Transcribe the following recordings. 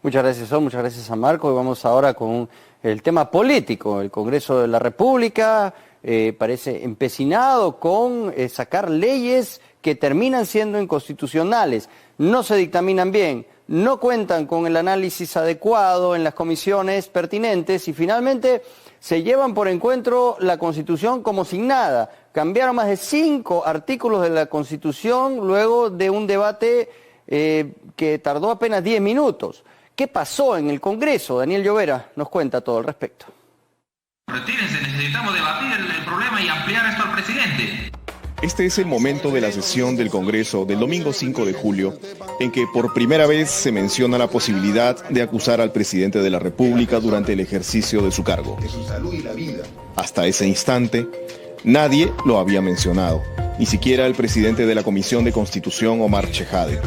Muchas gracias, muchas gracias a Marco. Y vamos ahora con el tema político. El Congreso de la República parece empecinado con sacar leyes que terminan siendo inconstitucionales. No se dictaminan bien, no cuentan con el análisis adecuado en las comisiones pertinentes y finalmente se llevan por encuentro la Constitución como sin nada. Cambiaron más de 5 artículos de la Constitución luego de un debate que tardó apenas 10 minutos. ¿Qué pasó en el Congreso? Daniel Llovera nos cuenta todo al respecto. Retírense, necesitamos debatir el problema y ampliar esto al presidente. Este es el momento de la sesión del Congreso del domingo 5 de julio, en que por primera vez se menciona la posibilidad de acusar al presidente de la República durante el ejercicio de su cargo. Hasta ese instante, nadie lo había mencionado, ni siquiera el presidente de la Comisión de Constitución, Omar Chejade.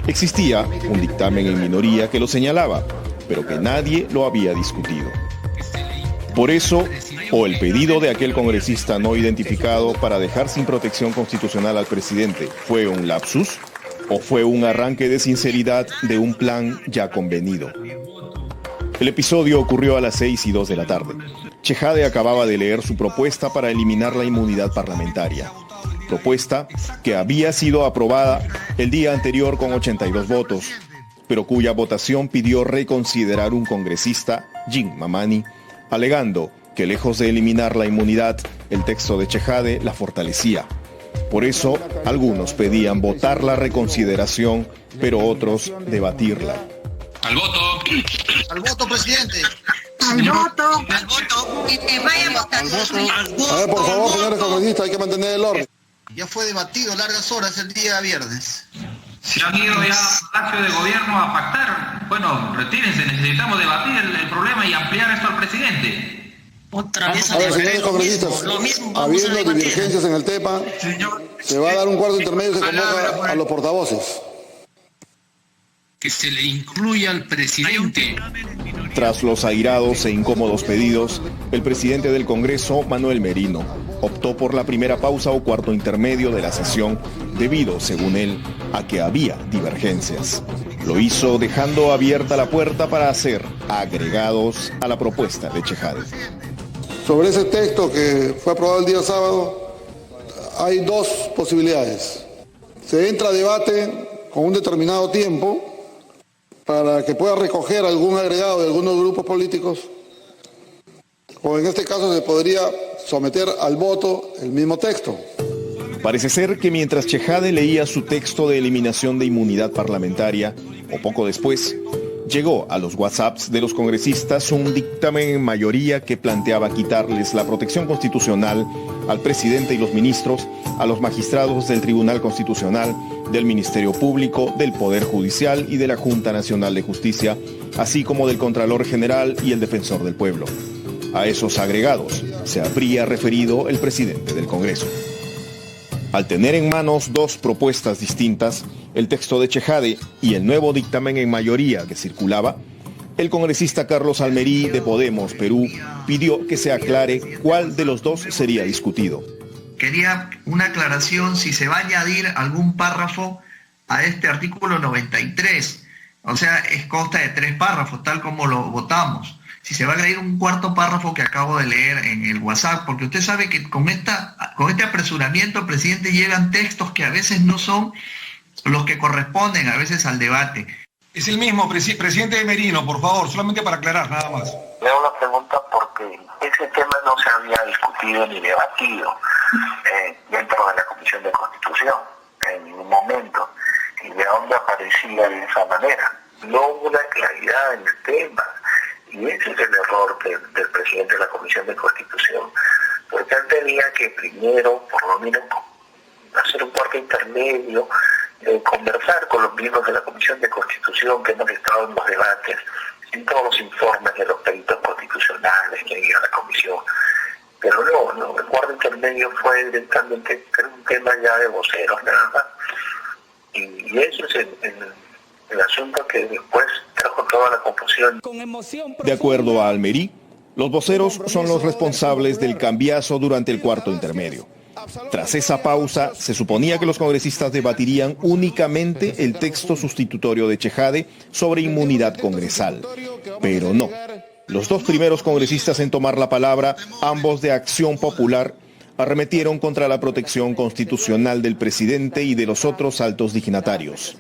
Existía un dictamen en minoría que lo señalaba, pero que nadie lo había discutido. Por eso, o el pedido de aquel congresista no identificado para dejar sin protección constitucional al presidente fue un lapsus, o fue un arranque de sinceridad de un plan ya convenido. El episodio ocurrió a las 6:02 de la tarde. Chejade acababa de leer su propuesta para eliminar la inmunidad parlamentaria. Propuesta que había sido aprobada el día anterior con 82 votos, pero cuya votación pidió reconsiderar un congresista, Jim Mamani, alegando que lejos de eliminar la inmunidad, el texto de Chejade la fortalecía. Por eso, algunos pedían votar la reconsideración, pero otros debatirla. Al voto. Al voto, presidente. Al voto. Al voto. Que vayan votando. A ver, por favor, señores congresistas, hay que mantener el orden. Ya fue debatido largas horas el día viernes. Si han ido ya al Palacio de Gobierno a pactar, bueno, retírense, necesitamos debatir el problema y ampliar esto al presidente. Otra vez A ver, señores congresistas, habiendo divergencias en el tema, se va a dar un cuarto intermedio y se convoca a los portavoces. Que se le incluya al presidente. Tras los airados e incómodos pedidos, el presidente del Congreso, Manuel Merino, optó por la primera pausa o cuarto intermedio de la sesión debido, según él, a que había divergencias. Lo hizo dejando abierta la puerta para hacer agregados a la propuesta de Chejade. Sobre ese texto que fue aprobado el día sábado, hay 2 posibilidades. Se entra a debate con un determinado tiempo para que pueda recoger algún agregado de algunos grupos políticos, o en este caso se podría someter al voto el mismo texto. Parece ser que mientras Chejade leía su texto de eliminación de inmunidad parlamentaria, o poco después, llegó a los WhatsApps de los congresistas un dictamen en mayoría que planteaba quitarles la protección constitucional al presidente y los ministros, a los magistrados del Tribunal Constitucional, del Ministerio Público, del Poder Judicial y de la Junta Nacional de Justicia, así como del Contralor General y el Defensor del Pueblo. A esos agregados se habría referido el presidente del Congreso. Al tener en manos 2 propuestas distintas, el texto de Chejade y el nuevo dictamen en mayoría que circulaba, el congresista Carlos Almerí de Podemos, Perú, pidió que se aclare cuál de los 2 sería discutido. Quería una aclaración si se va a añadir algún párrafo a este artículo 93. O sea, consta de 3 párrafos, tal como lo votamos. Si se va a agregar un cuarto párrafo que acabo de leer en el WhatsApp, porque usted sabe que con este apresuramiento, presidente, llegan textos que a veces no son los que corresponden a veces al debate. Es el mismo, presidente Merino, por favor, solamente para aclarar, nada más. Le hago la pregunta porque ese tema no se había discutido ni debatido dentro de la Comisión de Constitución en ningún momento, y de dónde aparecía de esa manera. No hubo una claridad en el tema. Y ese es el error del presidente de la Comisión de Constitución, porque él tenía que primero, por lo menos, hacer un cuarto intermedio, conversar con los miembros de la Comisión de Constitución que hemos estado en los debates, en todos los informes de los peritos constitucionales que había a la Comisión. Pero no, el cuarto intermedio fue directamente un tema ya de voceros nada más. Y eso es el asunto que después trajo toda la confusión. De acuerdo a Almerí, los voceros son los responsables del cambiazo durante el cuarto intermedio. Tras esa pausa, se suponía que los congresistas debatirían únicamente el texto sustitutorio de Chejade sobre inmunidad congresal. Pero no. Los dos primeros congresistas en tomar la palabra, ambos de Acción Popular, arremetieron contra la protección constitucional del presidente y de los otros altos dignatarios.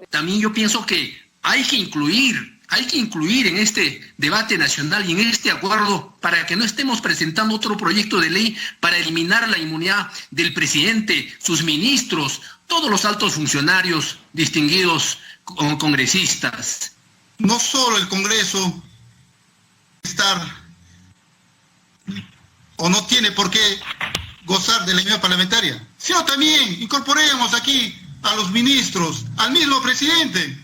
También yo pienso que hay que incluir en este debate nacional y en este acuerdo para que no estemos presentando otro proyecto de ley para eliminar la inmunidad del presidente, sus ministros, todos los altos funcionarios distinguidos congresistas. No solo el Congreso estar o no tiene por qué gozar de la inmunidad parlamentaria, sino también incorporemos aquí a los ministros, al mismo presidente.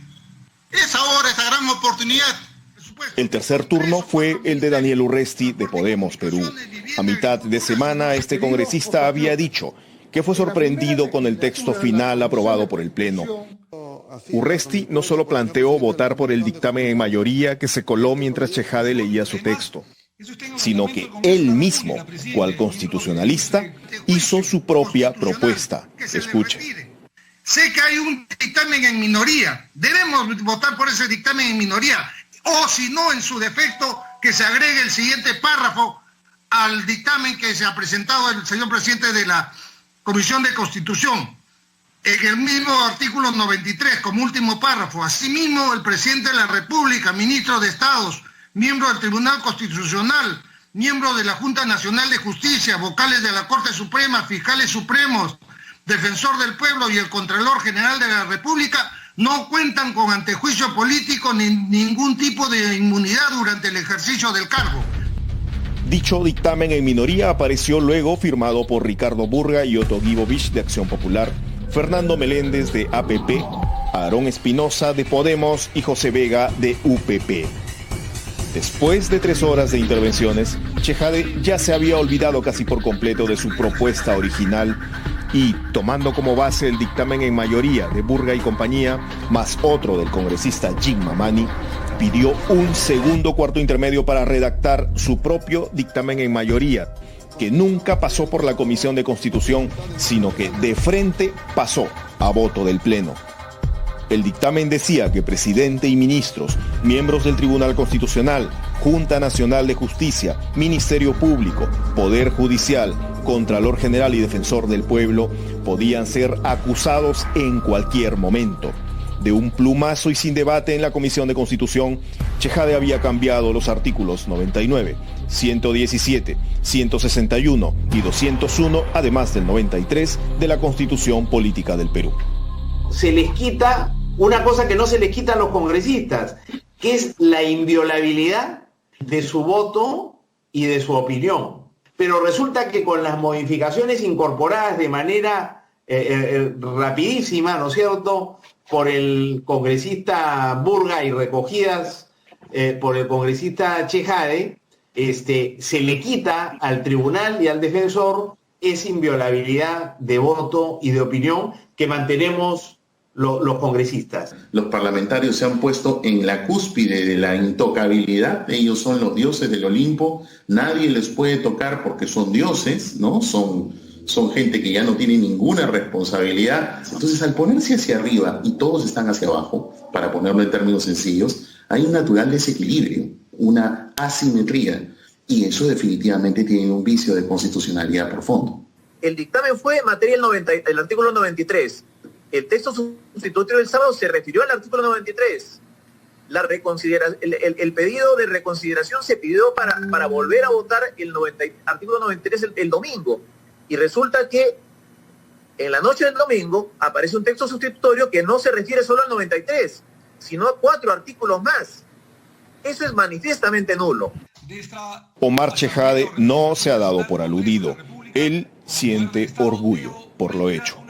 Es ahora esa gran oportunidad. El tercer turno fue el de Daniel Urresti de Podemos Perú. A mitad de semana, este congresista había dicho que fue sorprendido con el texto final aprobado por el Pleno. Urresti no solo planteó votar por el dictamen en mayoría que se coló mientras Chejade leía su texto, sino que él mismo, cual constitucionalista, hizo su propia propuesta. Escuche. Sé que hay un dictamen en minoría, debemos votar por ese dictamen en minoría, o si no, en su defecto, que se agregue el siguiente párrafo al dictamen que se ha presentado el señor presidente de la Comisión de Constitución, en el mismo artículo 93, como último párrafo. Asimismo, el presidente de la República, ministro de Estados, miembro del Tribunal Constitucional, miembro de la Junta Nacional de Justicia, vocales de la Corte Suprema, fiscales supremos, defensor del pueblo y el Contralor General de la República no cuentan con antejuicio político ni ningún tipo de inmunidad durante el ejercicio del cargo. Dicho dictamen en minoría apareció luego firmado por Ricardo Burga y Otto Gibovich de Acción Popular, Fernando Meléndez de APP, Aarón Espinosa de Podemos y José Vega de UPP. Después de 3 horas de intervenciones, Chejade ya se había olvidado casi por completo de su propuesta original y, tomando como base el dictamen en mayoría de Burga y compañía, más otro del congresista Jim Mamani, pidió un segundo cuarto intermedio para redactar su propio dictamen en mayoría, que nunca pasó por la Comisión de Constitución, sino que de frente pasó a voto del Pleno. El dictamen decía que presidente y ministros, miembros del Tribunal Constitucional, Junta Nacional de Justicia, Ministerio Público, Poder Judicial, Contralor General y Defensor del Pueblo podían ser acusados en cualquier momento. De un plumazo y sin debate en la Comisión de Constitución, Chejade había cambiado los artículos 99, 117, 161 y 201, además del 93, de la Constitución Política del Perú. Se les quita una cosa que no se les quita a los congresistas, que es la inviolabilidad de su voto y de su opinión. Pero resulta que con las modificaciones incorporadas de manera rapidísima, ¿no es cierto?, por el congresista Burga y recogidas por el congresista Chejade, se le quita al tribunal y al defensor esa inviolabilidad de voto y de opinión que mantenemos los congresistas. Los parlamentarios se han puesto en la cúspide de la intocabilidad. Ellos son los dioses del Olimpo, nadie les puede tocar porque son dioses, ¿no? Son gente que ya no tiene ninguna responsabilidad. Entonces, al ponerse hacia arriba y todos están hacia abajo, para ponerlo en términos sencillos, hay un natural desequilibrio, una asimetría, y eso definitivamente tiene un vicio de constitucionalidad profundo. El dictamen fue en materia del artículo 93. El texto sustitutorio del sábado se refirió al artículo 93. El pedido de reconsideración se pidió para volver a votar el artículo 93 el domingo. Y resulta que en la noche del domingo aparece un texto sustitutorio que no se refiere solo al 93, sino a 4 artículos más. Eso es manifiestamente nulo. Omar Chejade no se ha dado por aludido. Él siente orgullo por lo hecho.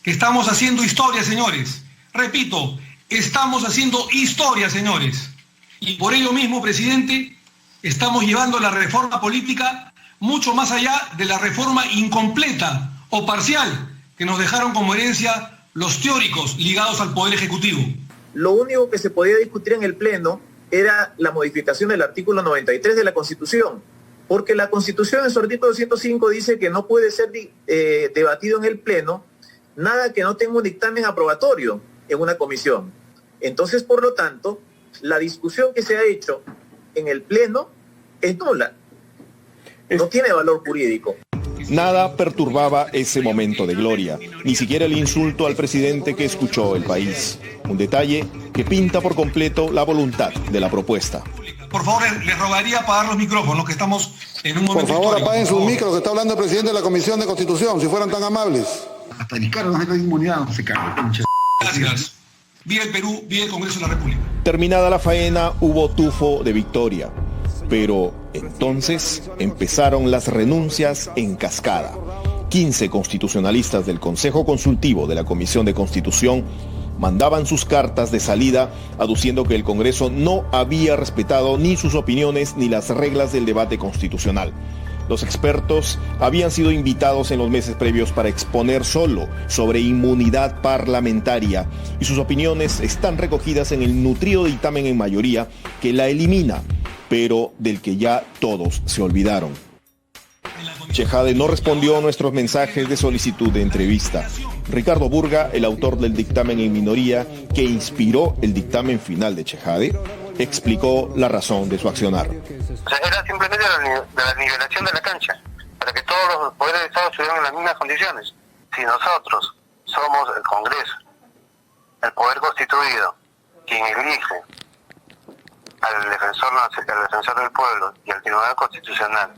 Que estamos haciendo historia, señores. Repito, estamos haciendo historia, señores. Y por ello mismo, presidente, estamos llevando la reforma política mucho más allá de la reforma incompleta o parcial que nos dejaron como herencia los teóricos ligados al Poder Ejecutivo. Lo único que se podía discutir en el Pleno era la modificación del artículo 93 de la Constitución, Porque la Constitución en su artículo 105 dice que no puede ser debatido en el Pleno nada que no tenga un dictamen aprobatorio en una comisión. Entonces, por lo tanto, la discusión que se ha hecho en el Pleno es nula. No tiene valor jurídico. Nada perturbaba ese momento de gloria, ni siquiera el insulto al presidente que escuchó el país. Un detalle que pinta por completo la voluntad de la propuesta. Por favor, les rogaría apagar los micrófonos, que estamos en un momento Por favor, histórico. apaguen sus micros, que está hablando el presidente de la Comisión de Constitución, si fueran tan amables. Hasta Ricardo no se cae inmunidad, no se cae. Gracias. Viva el Perú, viva el Congreso de la República. Terminada la faena, hubo tufo de victoria. Pero entonces empezaron las renuncias en cascada. 15 constitucionalistas del Consejo Consultivo de la Comisión de Constitución mandaban sus cartas de salida aduciendo que el Congreso no había respetado ni sus opiniones ni las reglas del debate constitucional. Los expertos habían sido invitados en los meses previos para exponer solo sobre inmunidad parlamentaria y sus opiniones están recogidas en el nutrido dictamen en mayoría que la elimina, pero del que ya todos se olvidaron. Chejade no respondió a nuestros mensajes de solicitud de entrevista. Ricardo Burga, el autor del dictamen en minoría que inspiró el dictamen final de Chejade, explicó la razón de su accionar. O sea, era simplemente la nivelación de la cancha, para que todos los poderes de Estado estuvieran en las mismas condiciones. Si nosotros somos el Congreso, el poder constituido, quien elige al defensor del pueblo y al Tribunal Constitucional,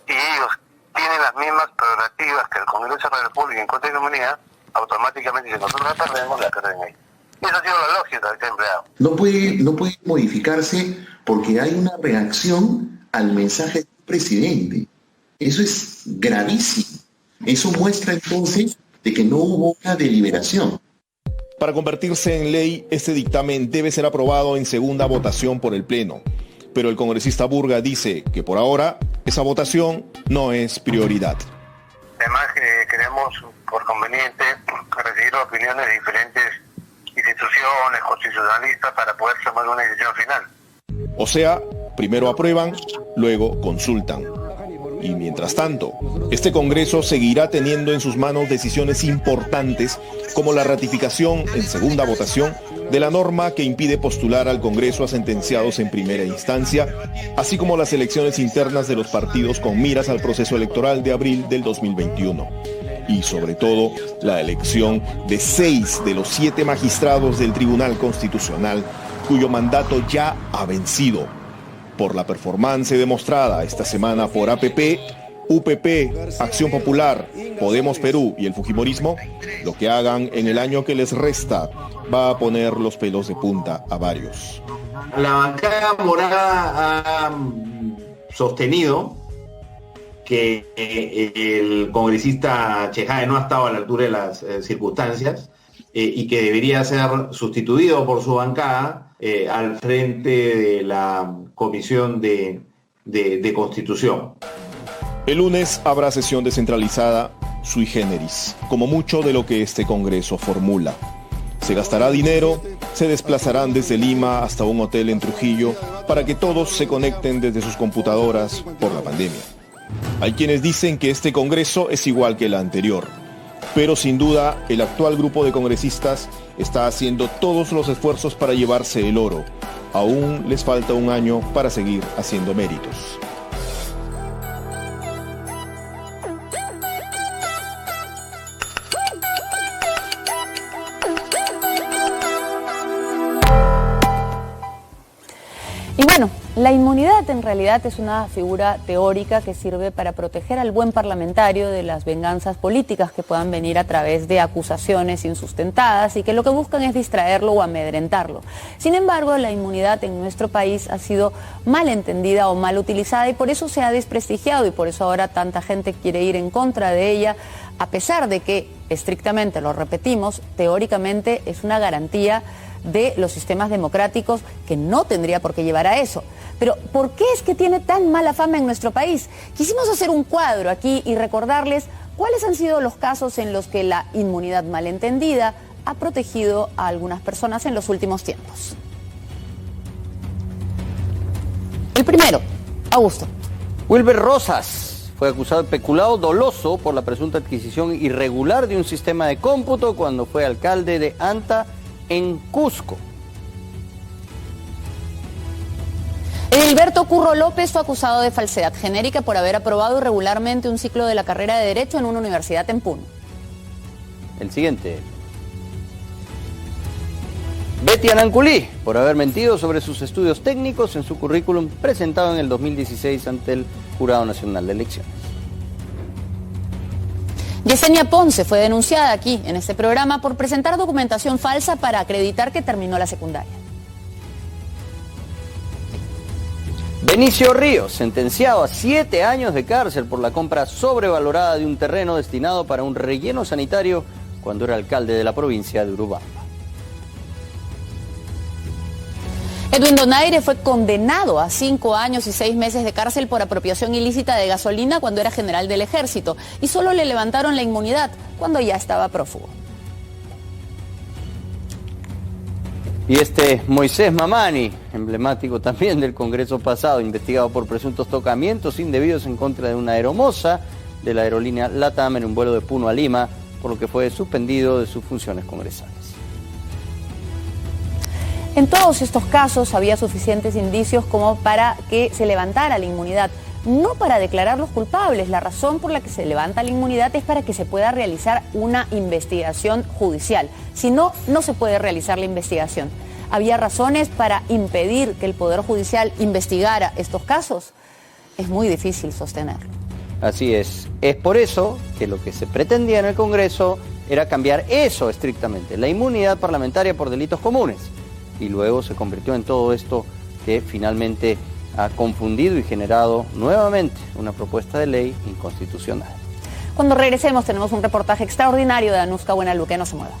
y ellos tienen las mismas prerrogativas que el Congreso de la República en contra de la inmunidad, automáticamente si nosotros la perdemos, la pierden ellos. Esa ha sido la lógica que ha empleado. No puede modificarse porque hay una reacción al mensaje del presidente. Eso es gravísimo. Eso muestra entonces de que no hubo una deliberación. Para convertirse en ley, este dictamen debe ser aprobado en segunda votación por el Pleno. Pero el congresista Burga dice que por ahora esa votación no es prioridad. Además, creemos por conveniente recibir opiniones de diferentes instituciones constitucionalistas para poder tomar una decisión final. O sea, primero aprueban, luego consultan. Y mientras tanto, este Congreso seguirá teniendo en sus manos decisiones importantes como la ratificación en segunda votación de la norma que impide postular al Congreso a sentenciados en primera instancia, así como las elecciones internas de los partidos con miras al proceso electoral de abril del 2021. Y sobre todo, la elección de 6 de los 7 magistrados del Tribunal Constitucional, cuyo mandato ya ha vencido. Por la performance demostrada esta semana por APP, UPP, Acción Popular, Podemos Perú y el Fujimorismo, lo que hagan en el año que les resta va a poner los pelos de punta a varios. La bancada morada ha sostenido que el congresista Chejade no ha estado a la altura de las circunstancias y que debería ser sustituido por su bancada al frente de la Comisión de Constitución. El lunes habrá sesión descentralizada sui generis, como mucho de lo que este Congreso formula. Se gastará dinero, se desplazarán desde Lima hasta un hotel en Trujillo para que todos se conecten desde sus computadoras por la pandemia. Hay quienes dicen que este Congreso es igual que el anterior, pero sin duda el actual grupo de congresistas está haciendo todos los esfuerzos para llevarse el oro. Aún les falta un año para seguir haciendo méritos. Y bueno, la inmunidad en realidad es una figura teórica que sirve para proteger al buen parlamentario de las venganzas políticas que puedan venir a través de acusaciones insustentadas y que lo que buscan es distraerlo o amedrentarlo. Sin embargo, la inmunidad en nuestro país ha sido mal entendida o mal utilizada y por eso se ha desprestigiado y por eso ahora tanta gente quiere ir en contra de ella, a pesar de que, estrictamente lo repetimos, teóricamente es una garantía de los sistemas democráticos que no tendría por qué llevar a eso. Pero ¿por qué es que tiene tan mala fama en nuestro país? Quisimos hacer un cuadro aquí y recordarles cuáles han sido los casos en los que la inmunidad malentendida ha protegido a algunas personas en los últimos tiempos. El primero, Augusto. Wilber Rosas fue acusado de peculado doloso por la presunta adquisición irregular de un sistema de cómputo cuando fue alcalde de Anta, en Cusco. Edilberto Curro López fue acusado de falsedad genérica por haber aprobado irregularmente un ciclo de la carrera de Derecho en una universidad en Puno. El siguiente. Betty Ananculí, por haber mentido sobre sus estudios técnicos en su currículum presentado en el 2016 ante el Jurado Nacional de Elecciones. Yesenia Ponce fue denunciada aquí, en este programa, por presentar documentación falsa para acreditar que terminó la secundaria. Benicio Ríos, sentenciado a 7 años de cárcel por la compra sobrevalorada de un terreno destinado para un relleno sanitario cuando era alcalde de la provincia de Urubamba. Edwin Donaire fue condenado a 5 años y 6 meses de cárcel por apropiación ilícita de gasolina cuando era general del ejército y solo le levantaron la inmunidad cuando ya estaba prófugo. Y Moisés Mamani, emblemático también del Congreso pasado, investigado por presuntos tocamientos indebidos en contra de una aeromoza de la aerolínea LATAM en un vuelo de Puno a Lima, por lo que fue suspendido de sus funciones congresales. En todos estos casos había suficientes indicios como para que se levantara la inmunidad, no para declararlos culpables. La razón por la que se levanta la inmunidad es para que se pueda realizar una investigación judicial. Si no, no se puede realizar la investigación. ¿Había razones para impedir que el Poder Judicial investigara estos casos? Es muy difícil sostenerlo. Así es. Es por eso que lo que se pretendía en el Congreso era cambiar eso estrictamente, la inmunidad parlamentaria por delitos comunes. Y luego se convirtió en todo esto que finalmente ha confundido y generado nuevamente una propuesta de ley inconstitucional. Cuando regresemos tenemos un reportaje extraordinario de Anuska Buenaluque. No se mueva.